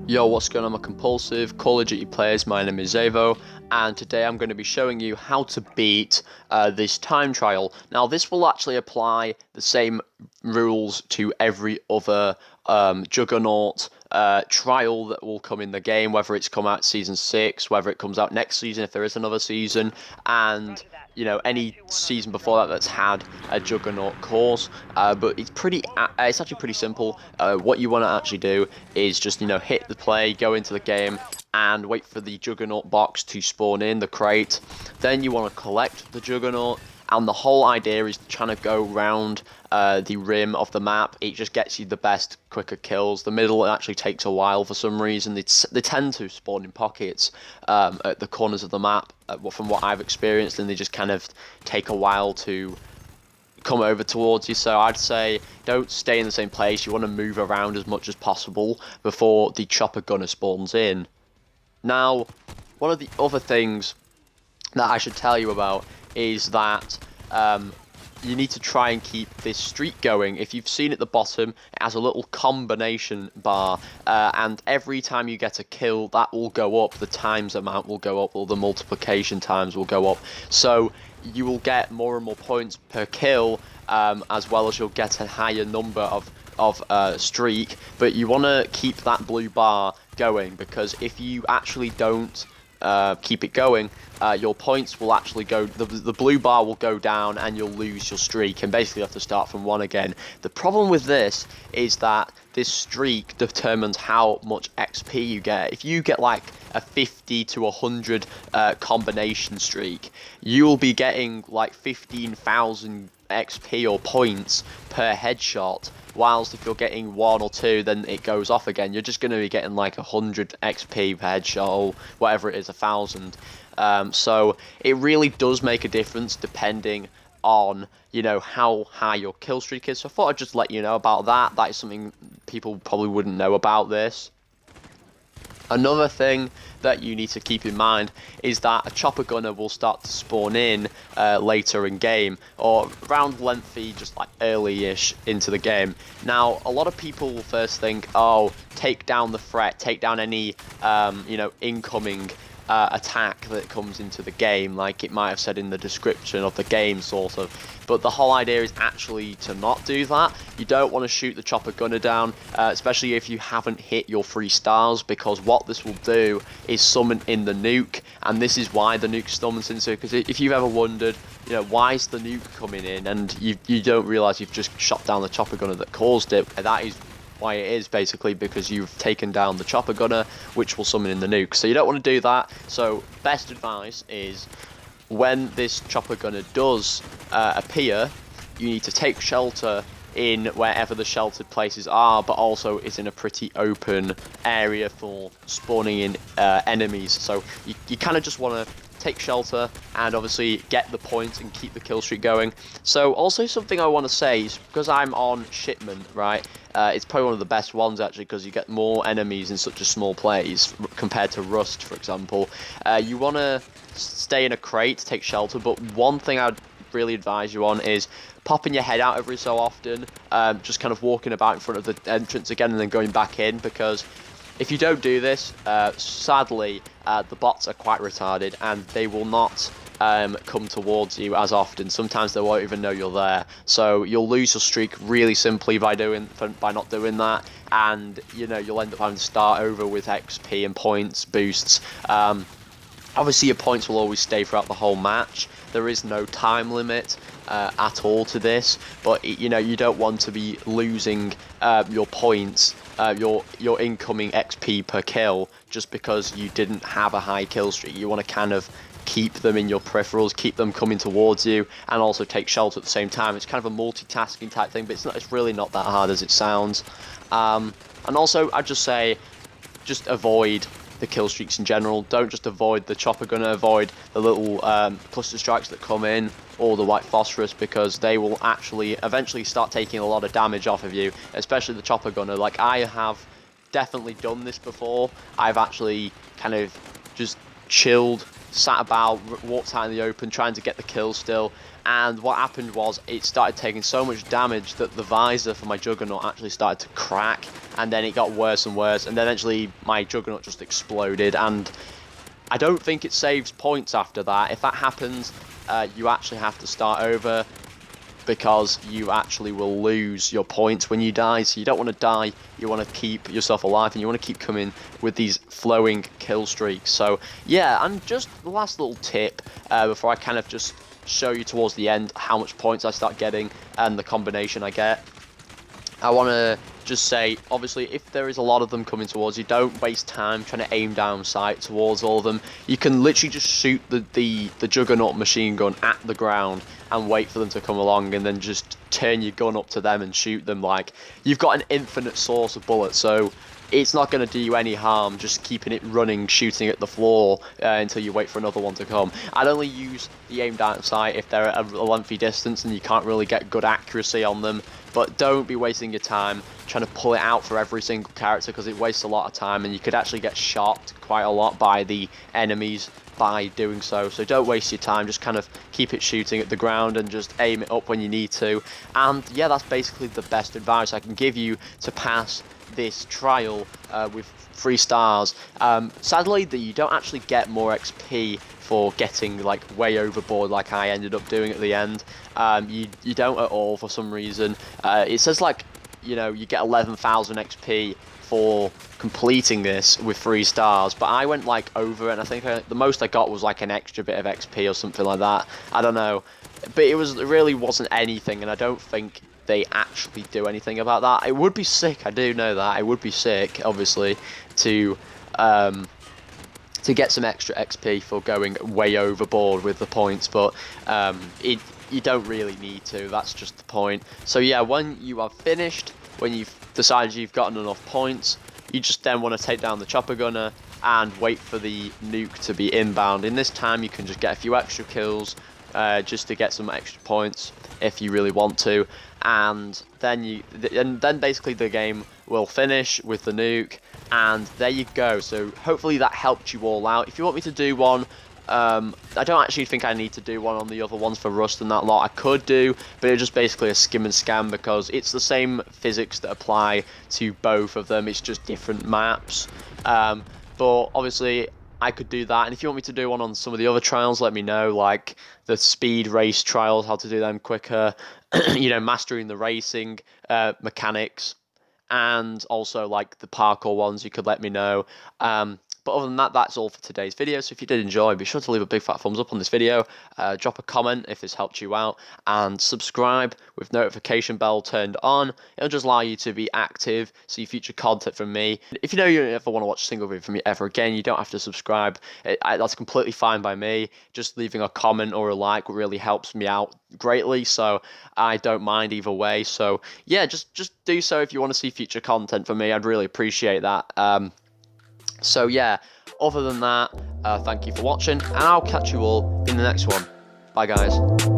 Yo, what's going on, my compulsive Call of Duty players? My name is Xavvo, and today I'm going to be showing you how to beat this time trial. Now, this will actually apply the same rules to every other Juggernaut trial that will come in the game, whether it's come out season 6, whether it comes out next season if there is another season, and you know, any season before that that's had a Juggernaut course. But it's actually pretty simple. What you want to actually do is just, you know, hit the play, go into the game, and wait for the Juggernaut box to spawn in, the crate. Then you want to collect the Juggernaut, and the whole idea is trying to go around the rim of the map. It just gets you the best, quicker kills. The middle actually takes a while for some reason. They tend to spawn in pockets at the corners of the map, from what I've experienced, and they just kind of take a while to come over towards you. So I'd say don't stay in the same place. You want to move around as much as possible before the chopper gunner spawns in. Now, one of the other things that I should tell you about is that you need to try and keep this streak going. If you've seen at the bottom, it has a little combination bar, and every time you get a kill, that will go up, the times amount will go up, or the multiplication times will go up. So you will get more and more points per kill, as well as you'll get a higher number of streak. But you want to keep that blue bar going, because if you actually don't keep it going, your points will actually go, the blue bar will go down and you'll lose your streak, and basically you have to start from 1 again. The problem with this is that this streak determines how much XP you get. If you get like a 50 to 100 combination streak, you will be getting like 15,000 XP or points per headshot, whilst if you're getting 1 or 2, then it goes off again. You're just going to be getting like 100 XP per headshot, or whatever it is, 1,000. So it really does make a difference depending on, you know, how high your kill streak is. So I thought I'd just let you know about that. That is something people probably wouldn't know about this. Another thing that you need to keep in mind is that a chopper gunner will start to spawn in later in game, or around lengthy, just like early-ish into the game. Now, a lot of people will first think, oh, take down the threat, take down any, you know, incoming attack that comes into the game, like it might have said in the description of the game, sort of. But the whole idea is actually to not do that. You don't want to shoot the chopper gunner down, especially if you haven't hit your 3 stars, because what this will do is summon in the nuke, and this is why the nuke summons into. Because if you've ever wondered, you know, why is the nuke coming in, and you don't realise you've just shot down the chopper gunner that caused it, that is why it is, basically because you've taken down the chopper gunner, which will summon in the nuke. So you don't want to do that. So best advice is, when this chopper gunner does appear, you need to take shelter in wherever the sheltered places are, but also it's in a pretty open area for spawning in enemies. So you kind of just want to take shelter and obviously get the points and keep the kill streak going. So also something I want to say is, because I'm on Shipment, right, it's probably one of the best ones actually, because you get more enemies in such a small place compared to Rust, for example. You want to stay in a crate to take shelter, but one thing I'd really advise you on is popping your head out every so often, just kind of walking about in front of the entrance again and then going back in, because if you don't do this, sadly, the bots are quite retarded and they will not come towards you as often. Sometimes they won't even know you're there, so you'll lose your streak really simply by not doing that, and you know, you'll end up having to start over with XP and points boosts. Obviously, your points will always stay throughout the whole match. There is no time limit at all to this, but you know, you don't want to be losing your points, your incoming XP per kill, just because you didn't have a high kill streak. You want to kind of keep them in your peripherals, keep them coming towards you, and also take shelter at the same time. It's kind of a multitasking type thing, but it's really not that hard as it sounds. And also, I'd just say, just avoid the kill streaks in general. Don't just avoid the chopper gunner, avoid the little cluster strikes that come in, or the white phosphorus, because they will actually eventually start taking a lot of damage off of you, especially the chopper gunner. Like, I have definitely done this before. I've actually kind of just chilled sat about, walked out in the open, trying to get the kill still. And what happened was it started taking so much damage that the visor for my Juggernaut actually started to crack, and then it got worse and worse, and then eventually my Juggernaut just exploded. And I don't think it saves points after that. If that happens, you actually have to start over, because you actually will lose your points when you die. So you don't want to die, you want to keep yourself alive, and you want to keep coming with these flowing kill streaks. So yeah, and just the last little tip before I kind of just show you towards the end how much points I start getting and the combination I get. I want to just say, obviously, if there is a lot of them coming towards you, don't waste time trying to aim down sight towards all of them. You can literally just shoot the Juggernaut machine gun at the ground and wait for them to come along, and then just turn your gun up to them and shoot them. Like, you've got an infinite source of bullets, so it's not going to do you any harm just keeping it running, shooting at the floor until you wait for another one to come. I'd only use the aim down sight if they're at a lengthy distance and you can't really get good accuracy on them. But don't be wasting your time trying to pull it out for every single character, because it wastes a lot of time and you could actually get shot quite a lot by the enemies by doing so. So don't waste your time, just kind of keep it shooting at the ground and just aim it up when you need to. And yeah, that's basically the best advice I can give you to pass this trial with 3 stars. Sadly, that you don't actually get more XP for getting like way overboard like I ended up doing at the end. You don't at all for some reason. It says like, you know, you get 11,000 XP for completing this with 3 stars, but I went like over, and I think the most I got was like an extra bit of XP or something like that. I don't know, but it really wasn't anything, and I don't think they actually do anything about that. It would be sick, I do know that. It would be sick, obviously, to get some extra XP for going way overboard with the points, but you don't really need to. That's just the point. So yeah, when you are finished, when you've decided you've gotten enough points, you just then want to take down the chopper gunner and wait for the nuke to be inbound. In this time, you can just get a few extra kills just to get some extra points if you really want to, and then basically the game will finish with the nuke, and there you go. So hopefully that helped you all out. If you want me to do one, I don't actually think I need to do one on the other ones for Rust and that lot. I could do, but it's just basically a skim and scam, because it's the same physics that apply to both of them. It's just different maps. But obviously I could do that, and if you want me to do one on some of the other trials, let me know, like the speed race trials, how to do them quicker, you know, mastering the racing mechanics, and also like the parkour ones, you could let me know. But other than that, that's all for today's video. So if you did enjoy, be sure to leave a big fat thumbs up on this video, drop a comment if this helped you out, and subscribe with notification bell turned on. It'll just allow you to be active, see future content from me. If you know you don't ever want to watch a single video from me ever again, you don't have to subscribe. That's completely fine by me. Just leaving a comment or a like really helps me out greatly, so I don't mind either way. So yeah, just do so if you want to see future content from me. I'd really appreciate that. So yeah, other than that, thank you for watching, and I'll catch you all in the next one. Bye guys.